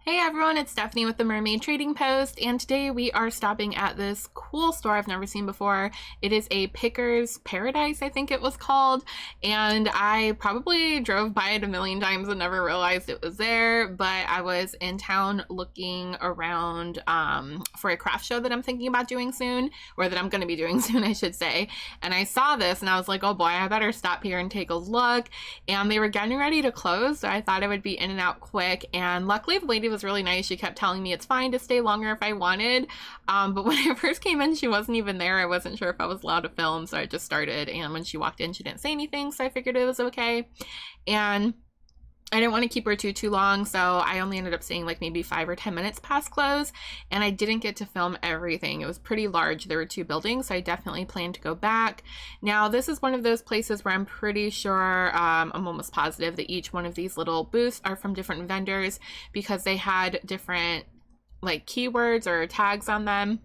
Hey everyone, it's Stephanie with the Mermaid Trading Post, and today we are stopping at this cool store I've never seen before. It is a Picker's Paradise, I think it was called, and I probably drove by it a million times and never realized it was there, but I was in town looking around for a craft show that I'm thinking about doing soon, or that I'm going to be doing soon, I should say, and I saw this and I was like, oh boy, I better stop here and take a look, and they were getting ready to close, so I thought I would be in and out quick, and luckily the lady was really nice. She kept telling me it's fine to stay longer if I wanted, but when I first came in she wasn't even there. I wasn't sure if I was allowed to film, so I just started, and when she walked in she didn't say anything, so I figured it was okay. And I didn't want to keep her too long, so I only ended up staying like maybe 5 or 10 minutes past close, and I didn't get to film everything. It was pretty large. There were 2 buildings, so I definitely plan to go back. Now, this is one of those places where I'm pretty sure, I'm almost positive that each one of these little booths are from different vendors because they had different like keywords or tags on them.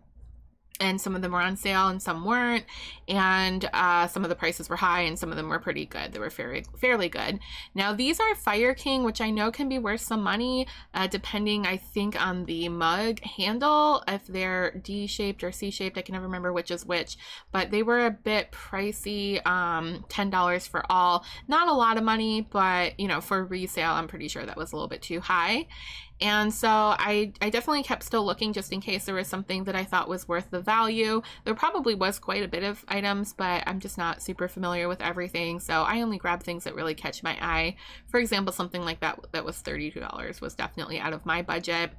And some of them were on sale and some weren't, and some of the prices were high and some of them were pretty good. They were fairly good. Now these are Fire King, which I know can be worth some money depending, I think, on the mug handle, if they're D-shaped or C-shaped. I can never remember which is which, but they were a bit pricey. $10 for all. Not a lot of money, but you know, for resale I'm pretty sure that was a little bit too high. And so I definitely kept still looking just in case there was something that I thought was worth the value. There probably was quite a bit of items, but I'm just not super familiar with everything, so I only grab things that really catch my eye. For example, something like that was $32 was definitely out of my budget.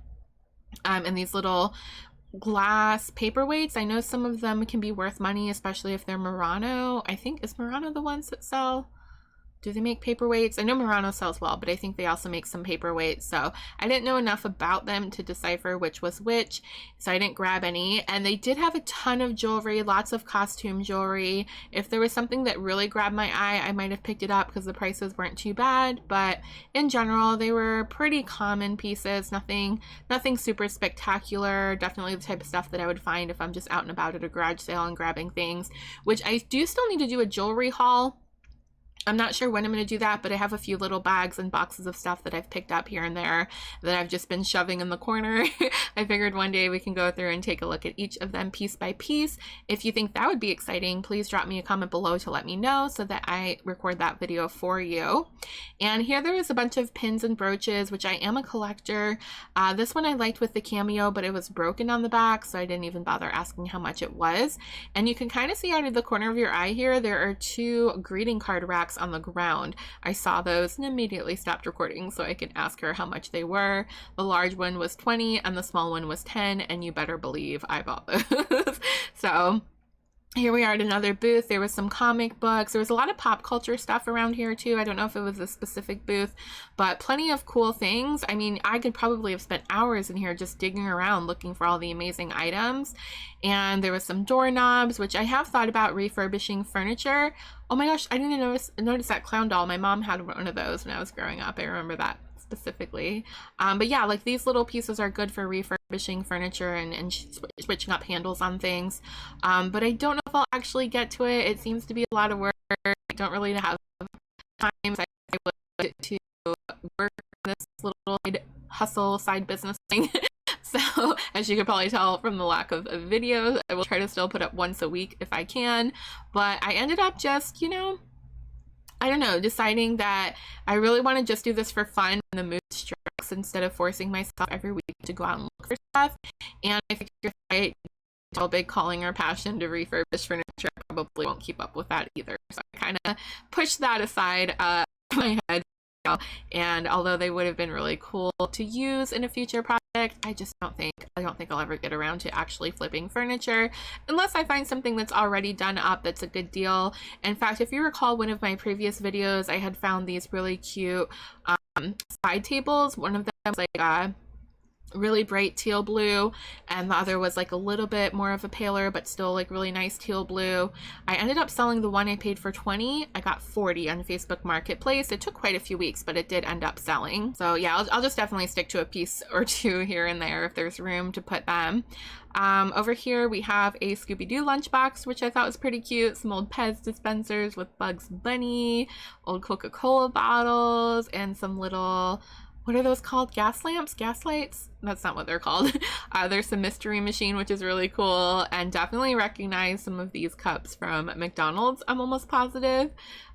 And these little glass paperweights, I know some of them can be worth money, especially if they're Murano. I think, is Murano the ones that sell? Do they make paperweights? I know Murano sells well, but I think they also make some paperweights. So I didn't know enough about them to decipher which was which, so I didn't grab any. And they did have a ton of jewelry, lots of costume jewelry. If there was something that really grabbed my eye, I might have picked it up because the prices weren't too bad. But in general, they were pretty common pieces, nothing super spectacular. Definitely the type of stuff that I would find if I'm just out and about at a garage sale and grabbing things, which I do still need to do a jewelry haul. I'm not sure when I'm going to do that, but I have a few little bags and boxes of stuff that I've picked up here and there that I've just been shoving in the corner. I figured one day we can go through and take a look at each of them piece by piece. If you think that would be exciting, please drop me a comment below to let me know so that I record that video for you. And here there is a bunch of pins and brooches, which I am a collector. This one I liked with the cameo, but it was broken on the back, so I didn't even bother asking how much it was. And you can kind of see out of the corner of your eye here, there are 2 greeting card racks on the ground. I saw those and immediately stopped recording so I could ask her how much they were. The large one was 20 and the small one was 10, and you better believe I bought those. So here we are at another booth. There was some comic books. There was a lot of pop culture stuff around here too. I don't know if it was a specific booth, but plenty of cool things. I mean, I could probably have spent hours in here just digging around looking for all the amazing items. And there was some doorknobs, which I have thought about refurbishing furniture. Oh my gosh, I didn't notice that clown doll. My mom had one of those when I was growing up. I remember that specifically. But yeah, like these little pieces are good for refurbishing furniture and switching up handles on things. But I don't know if I'll actually get to it. It seems to be a lot of work. I don't really have time. I would to work on this little hustle side business thing. So as you could probably tell from the lack of videos, I will try to still put up once a week if I can. But I ended up just, you know, I don't know, deciding that I really want to just do this for fun and the mood strikes instead of forcing myself every week to go out and look for stuff. And I figured if I a big calling or passion to refurbish furniture, I probably won't keep up with that either. So I kind of pushed that aside in my head. And although they would have been really cool to use in a future project, I don't think I'll ever get around to actually flipping furniture unless I find something that's already done up that's a good deal. In fact, if you recall one of my previous videos, I had found these really cute side tables. One of them was like really bright teal blue, and the other was like a little bit more of a paler but still like really nice teal blue. I ended up selling the one I paid for 20. I got 40 on Facebook Marketplace. It took quite a few weeks, but it did end up selling. So yeah, I'll just definitely stick to a piece or 2 here and there if there's room to put them. Over here we have a Scooby-Doo lunchbox, which I thought was pretty cute. Some old Pez dispensers with Bugs Bunny, old Coca-Cola bottles, and some little what are those called? Gas lamps? Gas lights? That's not what they're called. There's some mystery machine, which is really cool, and definitely recognize some of these cups from McDonald's, I'm almost positive.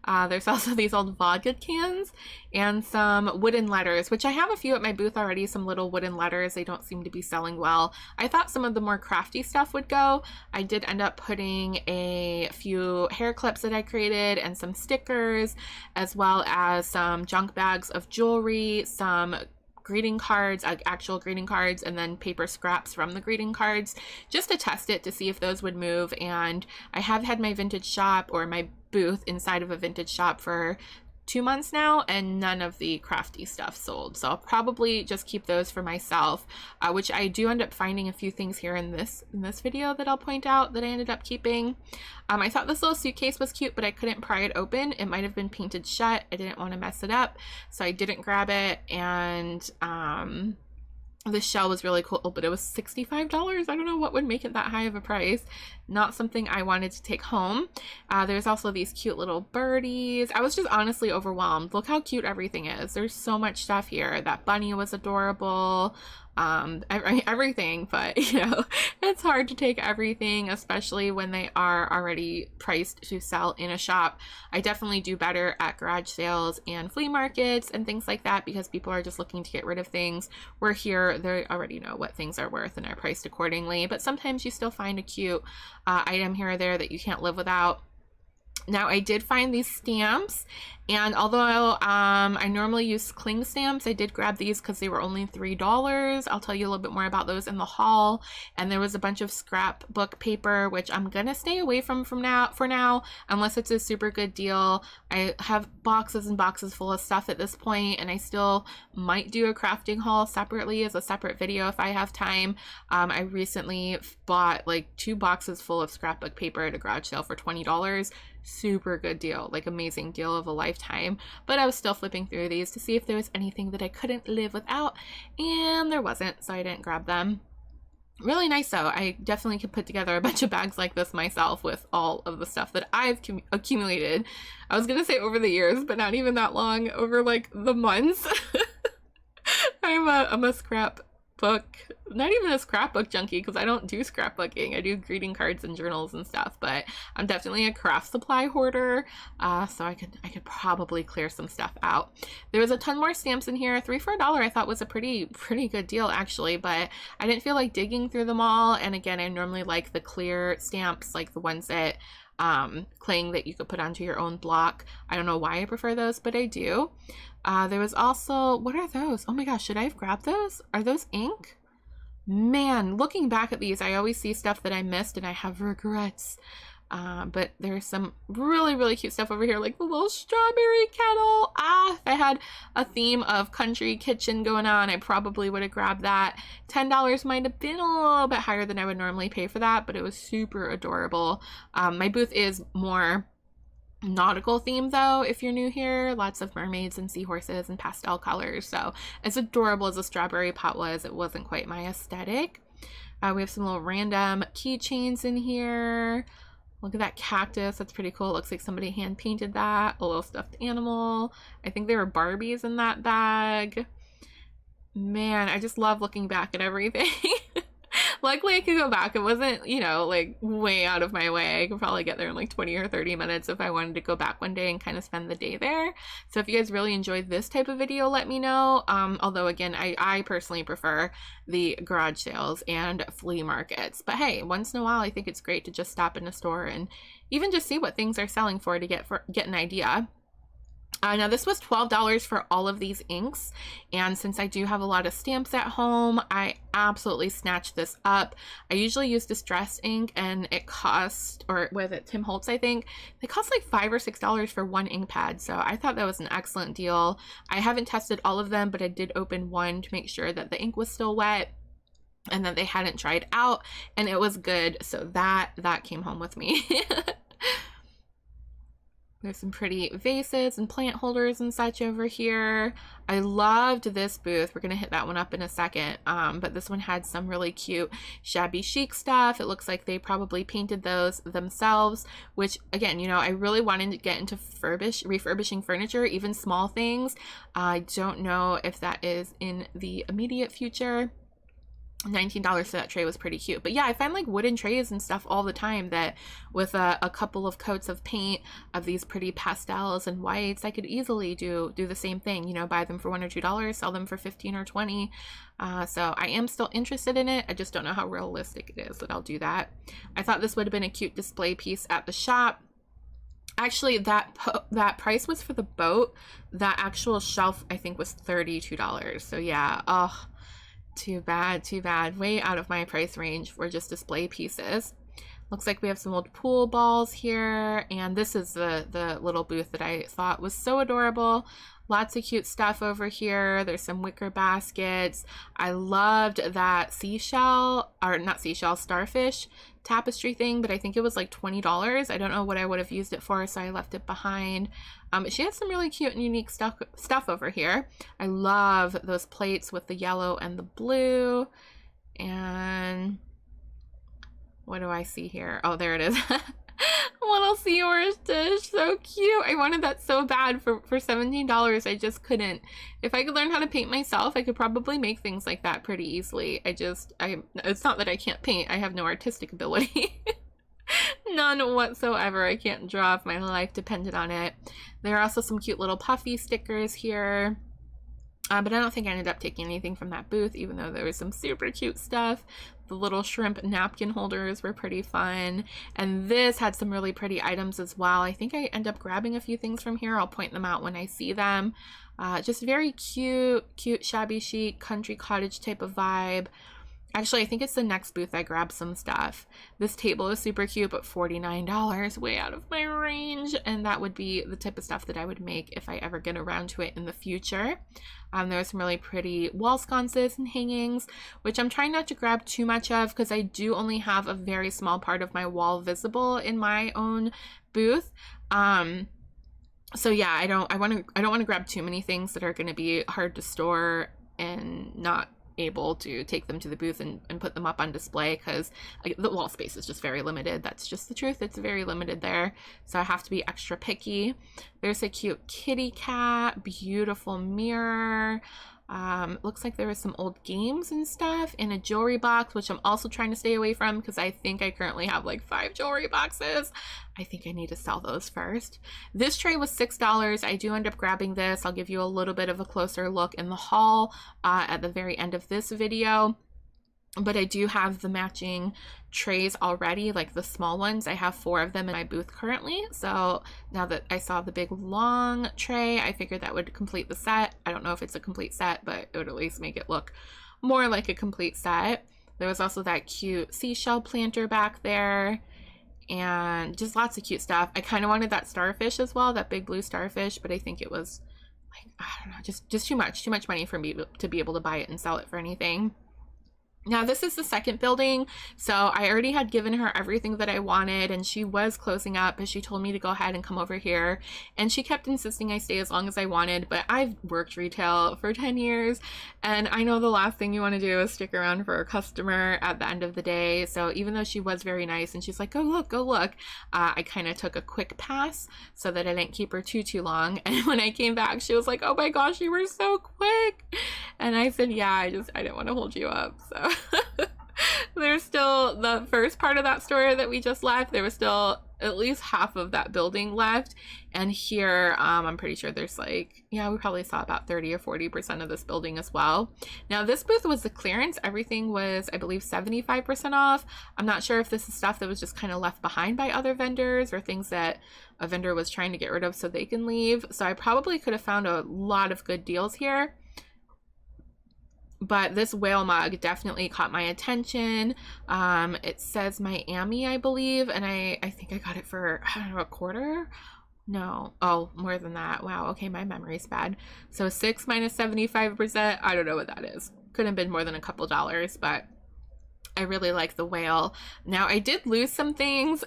There's also these old vodka cans and some wooden letters, which I have a few at my booth already, some little wooden letters. They don't seem to be selling well. I thought some of the more crafty stuff would go. I did end up putting a few hair clips that I created and some stickers, as well as some junk bags of jewelry, some greeting cards, actual greeting cards, and then paper scraps from the greeting cards, just to test it to see if those would move. And I have had my vintage shop, or my booth inside of a vintage shop, for 2 months now, and none of the crafty stuff sold. So I'll probably just keep those for myself, which I do end up finding a few things here in this video that I'll point out that I ended up keeping. I thought this little suitcase was cute, but I couldn't pry it open. It might have been painted shut. I didn't want to mess it up, so I didn't grab it. And the shell was really cool, but it was $65. I don't know what would make it that high of a price. Not something I wanted to take home. There's also these cute little birdies. I was just honestly overwhelmed. Look how cute everything is. There's so much stuff here. That bunny was adorable. Everything, but you know, it's hard to take everything, especially when they are already priced to sell in a shop. I definitely do better at garage sales and flea markets and things like that, because people are just looking to get rid of things. We're here, they already know what things are worth and are priced accordingly, but sometimes you still find a cute item here or there that you can't live without. Now, I did find these stamps, and although I normally use cling stamps, I did grab these because they were only $3. I'll tell you a little bit more about those in the haul. And there was a bunch of scrapbook paper, which I'm gonna stay away from for now, unless it's a super good deal. I have boxes and boxes full of stuff at this point, and I still might do a crafting haul separately as a separate video if I have time. I recently bought like 2 boxes full of scrapbook paper at a garage sale for $20. Super good deal, like amazing deal of a lifetime. But I was still flipping through these to see if there was anything that I couldn't live without, and there wasn't, so I didn't grab them. Really nice though. I definitely could put together a bunch of bags like this myself with all of the stuff that I've accumulated. I was gonna say over the years, but not even that long, over like the months. I'm a scrapbook, not even a scrapbook junkie, because I don't do scrapbooking. I do greeting cards and journals and stuff, but I'm definitely a craft supply hoarder, so I could probably clear some stuff out. There was a ton more stamps in here. 3 for $1 I thought was a pretty good deal actually, but I didn't feel like digging through them all. And again, I normally like the clear stamps, like the ones that cling that you could put onto your own block. I don't know why I prefer those, but I do. There was also, what are those? Oh my gosh, should I have grabbed those? Are those ink? Man, looking back at these, I always see stuff that I missed and I have regrets. But there's some really cute stuff over here, like the little strawberry kettle. If I had a theme of country kitchen going on, I probably would have grabbed that. $10 might have been a little bit higher than I would normally pay for that, but it was super adorable. My booth is more nautical theme though, if you're new here. Lots of mermaids and seahorses and pastel colors, so as adorable as a strawberry pot was, it wasn't quite my aesthetic. We have some little random keychains in here. Look at that cactus, that's pretty cool. It looks like somebody hand painted that. A little stuffed animal. I think there were Barbies in that bag. Man, I just love looking back at everything. Luckily I could go back. It wasn't, you know, like way out of my way. I could probably get there in like 20 or 30 minutes if I wanted to go back one day and kind of spend the day there. So if you guys really enjoyed this type of video, let me know. Although again, I personally prefer the garage sales and flea markets. But hey, once in a while, I think it's great to just stop in a store and even just see what things are selling for to get an idea. Now this was $12 for all of these inks, and since I do have a lot of stamps at home, I absolutely snatched this up. I usually use Distress ink, and it cost, or was it Tim Holtz, I think, they cost like $5 or $6 for one ink pad, so I thought that was an excellent deal. I haven't tested all of them, but I did open one to make sure that the ink was still wet and that they hadn't dried out, and it was good, so that came home with me. There's some pretty vases and plant holders and such over here. I loved this booth. We're gonna hit that one up in a second. But this one had some really cute shabby chic stuff. It looks like they probably painted those themselves, which again, you know, I really wanted to get into refurbishing furniture, even small things. I don't know if that is in the immediate future. $19 for that tray was pretty cute. But yeah, I find like wooden trays and stuff all the time that with a couple of coats of paint of these pretty pastels and whites, I could easily do the same thing, you know, buy them for $1 or $2, sell them for 15 or 20. So I am still interested in it. I just don't know how realistic it is that I'll do that. I thought this would have been a cute display piece at the shop. Actually, that price was for the boat. That actual shelf, I think, was $32. So yeah, oh, too bad, too bad. Way out of my price range for just display pieces. Looks like we have some old pool balls here, and this is the little booth that I thought was so adorable. Lots of cute stuff over here. There's some wicker baskets. I loved that seashell, or not seashell, starfish tapestry thing, but I think it was like $20. I don't know what I would have used it for, so I left it behind. But she has some really cute and unique stuff over here. I love those plates with the yellow and the blue. And what do I see here? Oh, there it is. Little seahorse dish, so cute. I wanted that so bad for $17. I just couldn't. If I could learn how to paint myself, I could probably make things like that pretty easily. It's not that I can't paint. I have no artistic ability. None whatsoever. I can't draw if my life depended on it. There are also some cute little puffy stickers here. But I don't think I ended up taking anything from that booth, even though there was some super cute stuff. The little shrimp napkin holders were pretty fun. And this had some really pretty items as well. I think I end up grabbing a few things from here. I'll point them out when I see them. Just very cute shabby chic country cottage type of vibe. Actually, I think it's the next booth I grabbed some stuff. This table is super cute, but $49, way out of my range. And that would be the type of stuff that I would make if I ever get around to it in the future. There are some really pretty wall sconces and hangings, which I'm trying not to grab too much of because I do only have a very small part of my wall visible in my own booth. So yeah, I don't want to grab too many things that are going to be hard to store and not able to take them to the booth and put them up on display, because the wall space is just very limited. That's just the truth. It's very limited there, so I have to be extra picky. There's a cute kitty cat, beautiful mirror. Looks like there was some old games and stuff in a jewelry box, which I'm also trying to stay away from because I think I currently have like 5 jewelry boxes. I think I need to sell those first. This tray was $6. I do end up grabbing this. I'll give you a little bit of a closer look in the haul at the very end of this video. But I do have the matching trays already, like the small ones. I have 4 of them in my booth currently. So now that I saw the big long tray, I figured that would complete the set. I don't know if it's a complete set, but it would at least make it look more like a complete set. There was also that cute seashell planter back there, and just lots of cute stuff. I kind of wanted that starfish as well, that big blue starfish, but I think it was like, I don't know, just too much money for me to be able to buy it and sell it for anything. Now this is the second building, so I already had given her everything that I wanted, and she was closing up, but she told me to go ahead and come over here, and she kept insisting I stay as long as I wanted. But I've worked retail for 10 years, and I know the last thing you want to do is stick around for a customer at the end of the day. So even though she was very nice and she's like, go look, I kind of took a quick pass so that I didn't keep her too long. And when I came back, she was like, oh my gosh, you were so quick. And I said, yeah, I didn't want to hold you up. So there's still the first part of that store that we just left. There was still at least half of that building left, and here I'm pretty sure there's like, yeah, we probably saw about 30 or 40% of this building as well. Now this booth was the clearance. Everything was, I believe, 75% off. I'm not sure if this is stuff that was just kind of left behind by other vendors or things that a vendor was trying to get rid of so they can leave. So I probably could have found a lot of good deals here. But this whale mug definitely caught my attention. It says Miami, I believe, and I think I got it for, I don't know, $1/4? No. Oh, more than that. Wow. Okay, my memory's bad. So 6 minus 75%, I don't know what that is. Could have been more than a couple dollars, but I really like the whale. Now, I did lose some things.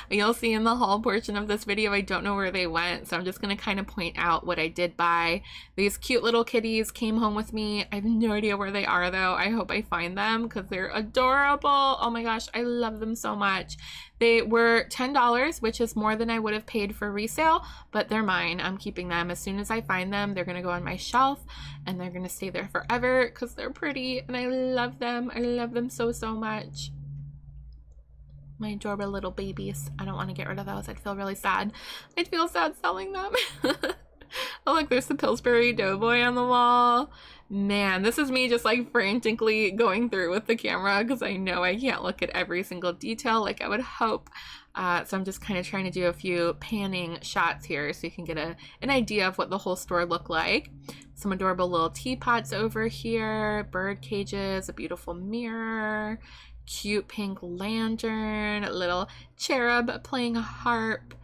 You'll see in the haul portion of this video. I don't know where they went, so I'm just going to kind of point out what I did buy. These cute little kitties came home with me. I have no idea where they are, though. I hope I find them because they're adorable. Oh my gosh, I love them so much. They were $10, which is more than I would have paid for resale, but they're mine. I'm keeping them. As soon as I find them, they're going to go on my shelf, and they're going to stay there forever because they're pretty, and I love them. I love them so, so much. My adorable little babies. I don't want to get rid of those. I'd feel really sad. I'd feel sad selling them. Oh, look, there's the Pillsbury Doughboy on the wall. Man, this is me just like frantically going through with the camera because I know I can't look at every single detail like I would hope. So I'm just kind of trying to do a few panning shots here so you can get an idea of what the whole store looked like. Some adorable little teapots over here, bird cages, a beautiful mirror, cute pink lantern, a little cherub playing a harp.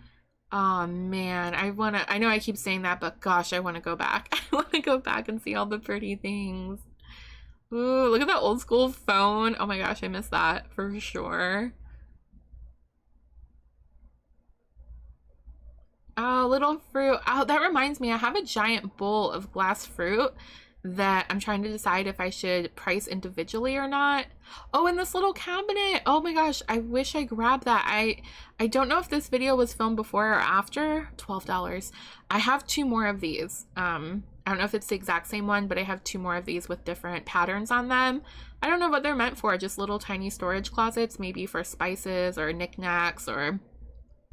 Oh man, I know I keep saying that, but gosh, I want to go back. I want to go back and see all the pretty things. Ooh, look at that old school phone. Oh my gosh, I miss that for sure. Oh, little fruit. Oh, that reminds me, I have a giant bowl of glass fruit that I'm trying to decide if I should price individually or not. Oh, and this little cabinet. Oh my gosh, I wish I grabbed that. I don't know if this video was filmed before or after. $12. I have 2 more of these. I don't know if it's the exact same one, but I have 2 more of these with different patterns on them. I don't know what they're meant for, just little tiny storage closets, maybe for spices or knickknacks, or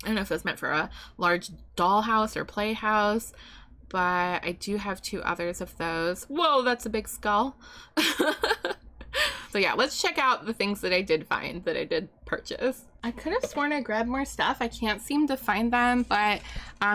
I don't know if it's meant for a large dollhouse or playhouse. But I do have 2 others of those. Whoa, that's a big skull. So yeah, let's check out the things that I did find, that I did purchase. I could have sworn I grabbed more stuff. I can't seem to find them, but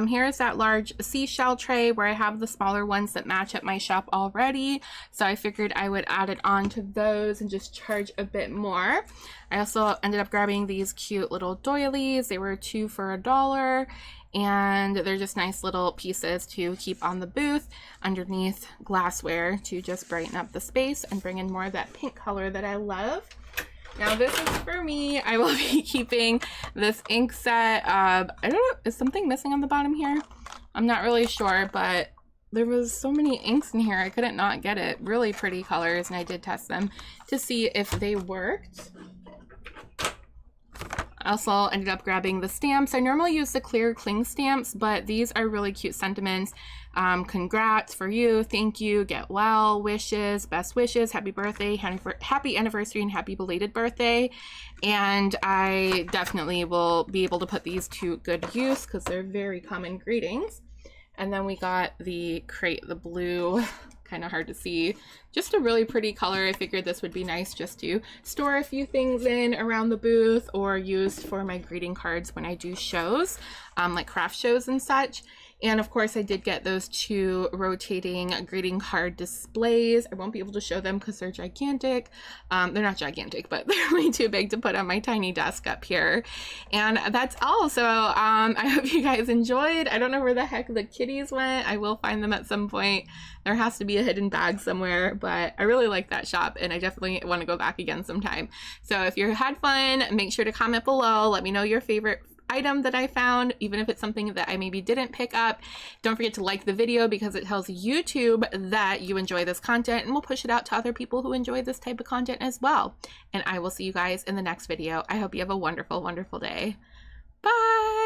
here's that large seashell tray where I have the smaller ones that match at my shop already. So I figured I would add it on to those and just charge a bit more. I also ended up grabbing these cute little doilies. They were 2 for $1. And they're just nice little pieces to keep on the booth underneath glassware to just brighten up the space and bring in more of that pink color that I love. Now this is for me. I will be keeping this ink set. I don't know, is something missing on the bottom here? I'm not really sure, but there was so many inks in here I couldn't not get it. Really pretty colors, and I did test them to see if they worked. I also ended up grabbing the stamps. I normally use the clear cling stamps, but these are really cute sentiments. Congrats, for you, thank you, get well, wishes, best wishes, happy birthday, happy anniversary, and happy belated birthday. And I definitely will be able to put these to good use because they're very common greetings. And then we got the crate, the blue, kind of hard to see, just a really pretty color. I figured this would be nice just to store a few things in around the booth or use for my greeting cards when I do shows, like craft shows and such. And of course I did get those 2 rotating greeting card displays. I won't be able to show them because they're gigantic. They're not gigantic, but they're way too big to put on my tiny desk up here. And that's all. So I hope you guys enjoyed. I don't know where the heck the kitties went. I will find them at some point. There has to be a hidden bag somewhere, but I really like that shop and I definitely want to go back again sometime. So if you had fun, make sure to comment below. Let me know your favorite item that I found, even if it's something that I maybe didn't pick up. Don't forget to like the video because it tells YouTube that you enjoy this content, and we'll push it out to other people who enjoy this type of content as well. And I will see you guys in the next video. I hope you have a wonderful, wonderful day. Bye!